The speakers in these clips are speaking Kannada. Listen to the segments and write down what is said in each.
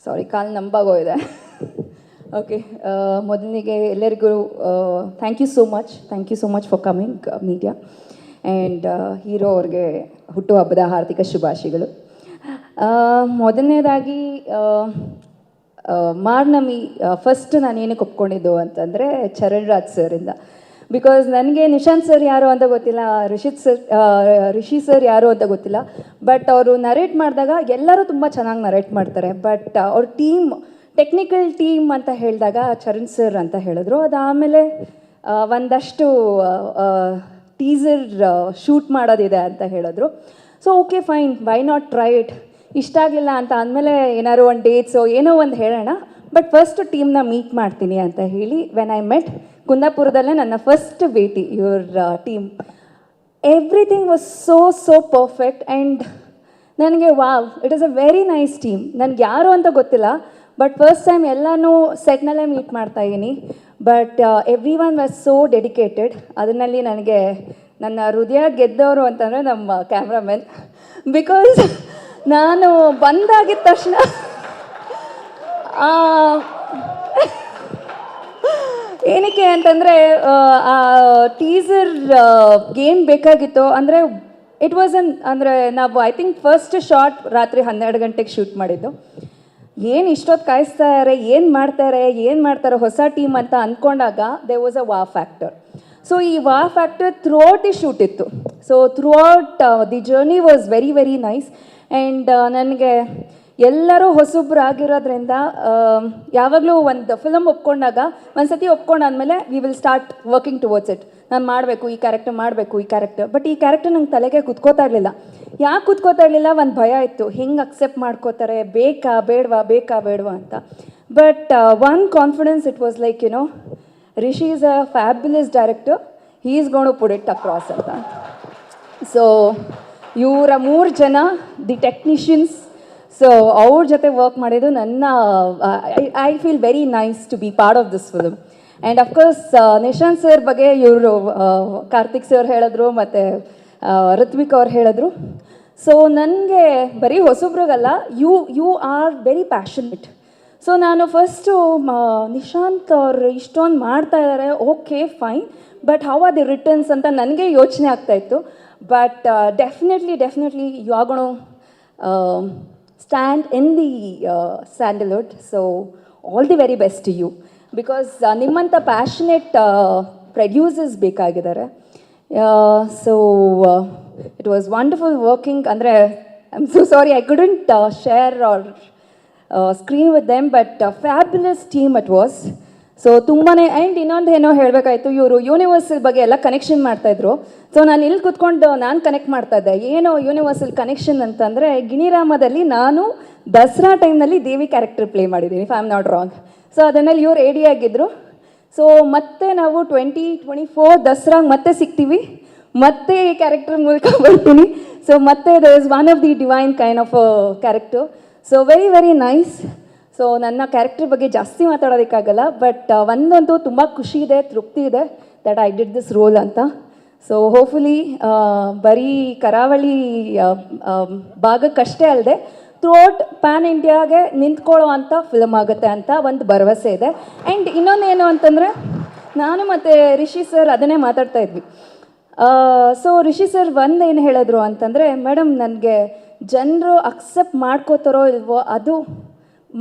ಸಾರಿ, ಕಾಲು ನಂಬಾಗೋಗಿದೆ. ಓಕೆ, ಮೊದಲಿಗೆ ಎಲ್ಲರಿಗೂ thank you so much for coming media. And hero ಅವ್ರಿಗೆ ಹುಟ್ಟುಹಬ್ಬದ ಹಾರ್ದಿಕ ಶುಭಾಶಯಗಳು. ಮೊದಲನೇದಾಗಿ ಮಾರ್ನಮಿ ಫಸ್ಟ್ ನಾನು ಏನಕ್ಕೆ ಒಪ್ಕೊಂಡಿದ್ದು ಅಂತಂದರೆ ಚರಣ್ ರಾಜ್ ಸರಿಂದ. ಬಿಕಾಸ್ ನನಗೆ ನಿಶಾಂತ್ ಸರ್ ಯಾರು ಅಂತ ಗೊತ್ತಿಲ್ಲ, ರಿಷಿ ಸರ್ ಯಾರು ಅಂತ ಗೊತ್ತಿಲ್ಲ. ಬಟ್ ಅವರು ನರೇಟ್ ಮಾಡಿದಾಗ ಎಲ್ಲರೂ ತುಂಬ ಚೆನ್ನಾಗಿ ನರೇಟ್ ಮಾಡ್ತಾರೆ. ಬಟ್ ಅವ್ರ ಟೀಮ್, ಟೆಕ್ನಿಕಲ್ ಟೀಮ್ ಅಂತ ಹೇಳಿದಾಗ ಚರಣ್ ಸರ್ ಅಂತ ಹೇಳಿದ್ರು. ಅದಾದಮೇಲೆ ಒಂದಷ್ಟು ಟೀಸರ್ ಶೂಟ್ ಮಾಡೋದಿದೆ ಅಂತ ಹೇಳಿದ್ರು. So okay fine, why not try it. ಇಷ್ಟ ಆಗಲಿಲ್ಲ ಅಂತ ಅಂದಮೇಲೆ ಏನಾದ್ರು ಒಂದು ಡೇಟ್ಸೋ ಏನೋ ಒಂದು ಹೇಳೋಣ, ಬಟ್ ಫಸ್ಟ್ ಟೀಮ್ನ ಮೀಟ್ ಮಾಡ್ತೀನಿ ಅಂತ ಹೇಳಿ ವೆನ್ ಐ ಮೆಟ್ ಕುಂದಾಪುರದಲ್ಲೇ ನನ್ನ ಫಸ್ಟ್ ಭೇಟಿ ಇವ್ರ team. Everything was so perfect and ನನಗೆ wow, it is a very nice team. ನನಗೆ ಯಾರು ಅಂತ ಗೊತ್ತಿಲ್ಲ, ಬಟ್ ಫಸ್ಟ್ ಟೈಮ್ ಎಲ್ಲನೂ ಸೆಟ್ನಲ್ಲೇ ಮೀಟ್ ಮಾಡ್ತಾಯಿದ್ದೀನಿ. But everyone was so dedicated. ಅದರಲ್ಲಿ ನನಗೆ ನನ್ನ ಹೃದಯ ಗೆದ್ದವರು ಅಂತಂದರೆ ನಮ್ಮ ಕ್ಯಾಮ್ರಾಮನ್. ಬಿಕಾಸ್ ನಾನು ಬಂದಾಗಿದ್ದ ತಕ್ಷಣ ಏನಕ್ಕೆ ಅಂತಂದರೆ ಆ ಟೀಸರ್ ಏನು ಬೇಕಾಗಿತ್ತು ಅಂದರೆ ಇಟ್ ವಾಸ್ ಅಂದರೆ ನಾವು ಐ ಥಿಂಕ್ ಫಸ್ಟ್ ಶಾರ್ಟ್ ರಾತ್ರಿ 12 ಗಂಟೆಗೆ ಶೂಟ್ ಮಾಡಿದ್ದು. ಏನು ಇಷ್ಟೊತ್ತು ಕಾಯಿಸ್ತಾರೆ, ಏನು ಮಾಡ್ತಾರೆ ಹೊಸ ಟೀಮ್ ಅಂತ ಅಂದ್ಕೊಂಡಾಗ ದೇ ವಾಸ್ ಅ ವಾ ಫ್ಯಾಕ್ಟರ್. ಸೊ ಈ wow factor throughout the shoot ಇತ್ತು. So throughout the journey was very very nice. And ನನಗೆ ಎಲ್ಲರೂ ಹೊಸಬ್ರು ಆಗಿರೋದ್ರಿಂದ ಯಾವಾಗಲೂ ಒಂದು ಫಿಲಮ್ ಒಪ್ಕೊಂಡಾಗ ಒಂದು ಸತಿ ಒಪ್ಕೊಂಡಾದ್ಮೇಲೆ we will start working towards it. ನಾನು ಮಾಡಬೇಕು ಈ ಕ್ಯಾರೆಕ್ಟರ್. ಬಟ್ ಈ ಕ್ಯಾರೆಕ್ಟರ್ ನಂಗೆ ತಲೆಗೆ ಕುತ್ಕೋತಾ ಇರಲಿಲ್ಲ. ಯಾಕೆ ಕುತ್ಕೋತಾ ಇರಲಿಲ್ಲ? ಒಂದು ಭಯ ಇತ್ತು, ಹೆಂಗೆ ಅಕ್ಸೆಪ್ಟ್ ಮಾಡ್ಕೋತಾರೆ, ಬೇಕಾ ಬೇಡವಾ ಅಂತ. But one confidence, it was like Rishi is a fabulous director, he is gonna put it across ಅಂತ. ಸೊ ಇವರ 3 ಜನ ದಿ ಟೆಕ್ನಿಷಿಯನ್ಸ್, ಸೊ ಅವ್ರ ಜೊತೆ ವರ್ಕ್ ಮಾಡಿದ್ದು ನನ್ನ I feel very nice to be part of this film. And of course Nishant sir ಬಗ್ಗೆ ಇವರು ಕಾರ್ತಿಕ್ ಸರ್ ಹೇಳಿದ್ರು ಮತ್ತು ಋತ್ವಿಕ್ ಅವ್ರು ಹೇಳಿದ್ರು. ಸೊ ನನಗೆ ಬರೀ ಹೊಸಬ್ರಿಗಲ್ಲ, you are very passionate. So ನಾನು ಫಸ್ಟು ನಿಶಾಂತ್ ಅವ್ರು ಇಷ್ಟೊಂದು ಮಾಡ್ತಾ ಇದ್ದಾರೆ, okay fine, but how are the returns ಅಂತ ನನಗೆ ಯೋಚನೆ ಆಗ್ತಾಯಿತ್ತು. But definitely you are gonna stand in the sandalwood. So all the very best to you, because ನಿಮ್ಮಂಥ ಪ್ಯಾಷನೇಟ್ ಪ್ರೊಡ್ಯೂಸರ್ಸ್ ಬೇಕಾಗಿದ್ದಾರೆ. So it was wonderful working. ಅಂದರೆ I am so sorry I couldn't share our screen with them, but fabulous team it was. So ತುಂಬಾ. ಆ್ಯಂಡ್ ಇನ್ನೊಂದು ಏನೋ ಹೇಳಬೇಕಾಯ್ತು, ಇವರು ಯೂನಿವರ್ಸಲ್ ಬಗ್ಗೆ ಎಲ್ಲ ಕನೆಕ್ಷನ್ ಮಾಡ್ತಾಯಿದ್ರು. ಸೊ ನಾನು ಇಲ್ಲಿ ಕೂತ್ಕೊಂಡು ನಾನು ಕನೆಕ್ಟ್ ಮಾಡ್ತಾಯಿದ್ದೆ. ಏನೋ ಯೂನಿವರ್ಸಲ್ ಕನೆಕ್ಷನ್ ಅಂತಂದರೆ, ಗಿಣಿರಾಮದಲ್ಲಿ ನಾನು ದಸರಾ ಟೈಮ್ನಲ್ಲಿ ದೇವಿ ಕ್ಯಾರೆಕ್ಟರ್ ಪ್ಲೇ ಮಾಡಿದ್ದೀನಿ, if I am not wrong. So ಅದನ್ನಲ್ಲಿ ಇವ್ರು ಎ ಡಿ ಆಗಿದ್ದರು. ಸೊ ಮತ್ತೆ ನಾವು 2024 ದಸರಾಗೆ ಮತ್ತೆ ಸಿಗ್ತೀವಿ, ಮತ್ತೆ ಈ ಕ್ಯಾರೆಕ್ಟರ್ ಮೂಲಕ ಬರ್ತೀನಿ. ಸೊ ಮತ್ತೆ there is one of the divine kind of character. So very very nice. So ನನ್ನ ಕ್ಯಾರೆಕ್ಟರ್ ಬಗ್ಗೆ ಜಾಸ್ತಿ ಮಾತಾಡೋದಕ್ಕಾಗಲ್ಲ, ಬಟ್ ಒಂದಂತೂ ತುಂಬ ಖುಷಿ ಇದೆ, ತೃಪ್ತಿ ಇದೆ that I did this roll ಅಂತ. ಸೊ ಹೋಪ್ಫುಲಿ ಬರೀ ಕರಾವಳಿ ಭಾಗಕ್ಕಷ್ಟೇ ಅಲ್ಲದೆ ಥ್ರೂಔಟ್ ಪ್ಯಾನ್ ಇಂಡಿಯಾಗೆ ನಿಂತ್ಕೊಳ್ಳೋ ಅಂಥ ಫಿಲಮ್ ಆಗುತ್ತೆ ಅಂತ ಒಂದು ಭರವಸೆ ಇದೆ. ಆ್ಯಂಡ್ ಇನ್ನೊಂದೇನು ಅಂತಂದರೆ, ನಾನು ಮತ್ತು ರಿಷಿ ಸರ್ ಅದನ್ನೇ ಮಾತಾಡ್ತಾ ಇದ್ವಿ. ಸೊ ರಿಷಿ ಸರ್ ಏನು ಹೇಳಿದ್ರು ಅಂತಂದರೆ, ಮೇಡಮ್ ನನಗೆ ಜನರು ಅಕ್ಸೆಪ್ಟ್ ಮಾಡ್ಕೋತಾರೋ ಇಲ್ವೋ ಅದು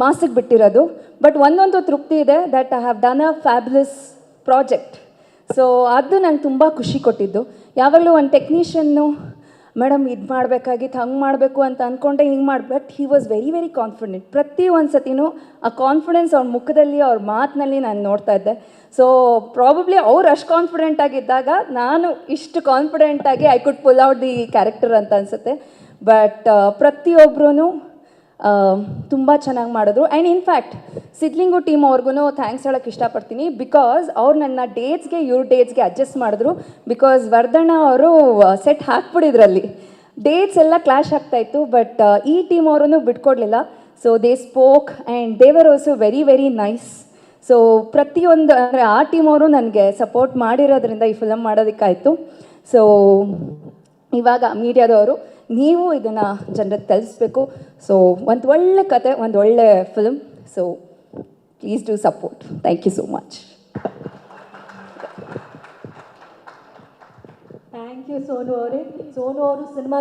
ಮಾಸಿಗೆ ಬಿಟ್ಟಿರೋದು, ಬಟ್ ಒಂದೊಂದು ತೃಪ್ತಿ ಇದೆ that I have done a fabulous project. So ಅದು ನಂಗೆ ತುಂಬ ಖುಷಿ ಕೊಟ್ಟಿದ್ದು. ಯಾವಾಗಲೂ ಒಂದು ಟೆಕ್ನಿಷಿಯನ್ನು ಮೇಡಮ್ ಇದು ಮಾಡಬೇಕಾಗಿತ್ತು, ಹಂಗೆ ಮಾಡಬೇಕು ಅಂತ ಅಂದ್ಕೊಂಡೆ, ಹಿಂಗೆ ಮಾಡಿ, but he was very very confident. ಪ್ರತಿ ಒಂದು ಸತಿನೂ ಆ ಕಾನ್ಫಿಡೆನ್ಸ್ ಅವ್ರ ಮುಖದಲ್ಲಿ, ಅವ್ರ ಮಾತಿನಲ್ಲಿ ನಾನು ನೋಡ್ತಾ ಇದ್ದೆ. ಸೊ ಪ್ರಾಬಬ್ಲಿ ಅವ್ರು ಅಷ್ಟು ಕಾನ್ಫಿಡೆಂಟ್ ಆಗಿದ್ದಾಗ ನಾನು ಇಷ್ಟು ಕಾನ್ಫಿಡೆಂಟಾಗಿ I could pull out the character ಅಂತ ಅನಿಸುತ್ತೆ. ಬಟ್ ಪ್ರತಿಯೊಬ್ಬರೂ ತುಂಬ ಚೆನ್ನಾಗಿ ಮಾಡಿದ್ರು. ಆ್ಯಂಡ್ ಇನ್ಫ್ಯಾಕ್ಟ್ ಸಿದ್ಲಿಂಗು ಟೀಮ್ ಅವ್ರಿಗೂ ಥ್ಯಾಂಕ್ಸ್ ಹೇಳೋಕ್ಕೆ ಇಷ್ಟಪಡ್ತೀನಿ. ಬಿಕಾಸ್ ಅವ್ರು ನನ್ನ ಡೇಟ್ಸ್ಗೆ ಇವ್ರ ಡೇಟ್ಸ್ಗೆ ಅಡ್ಜಸ್ಟ್ ಮಾಡಿದ್ರು. ಬಿಕಾಸ್ ವರ್ಧಣ್ಣ ಅವರು ಸೆಟ್ ಹಾಕ್ಬಿಡಿದ್ರಲ್ಲಿ ಡೇಟ್ಸ್ ಎಲ್ಲ ಕ್ಲಾಶ್ ಆಗ್ತಾಯಿತ್ತು. ಬಟ್ ಈ ಟೀಮ್ ಅವರೂ ಬಿಟ್ಕೊಡ್ಲಿಲ್ಲ. So they spoke and they were also very very nice. So ಪ್ರತಿಯೊಂದು ಅಂದರೆ ಆ ಟೀಮ್ ಅವರು ನನಗೆ ಸಪೋರ್ಟ್ ಮಾಡಿರೋದ್ರಿಂದ ಈ ಫಿಲಮ್ ಮಾಡೋದಕ್ಕಾಯಿತು. ಸೊ ಇವಾಗ ಮೀಡಿಯಾದವರು ನೀವು ಇದನ್ನು ಜನರಿಗೆ ತಲುಪಿಸ್ಬೇಕು. ಸೊ ಒಂದು ಒಳ್ಳೆ ಕತೆ, ಒಂದು ಒಳ್ಳೆ film. So please do support. Thank you so much. Thank you Sonu ಅವರೇ. ಸೋನು ಅವರು ಸಿನಿಮಾ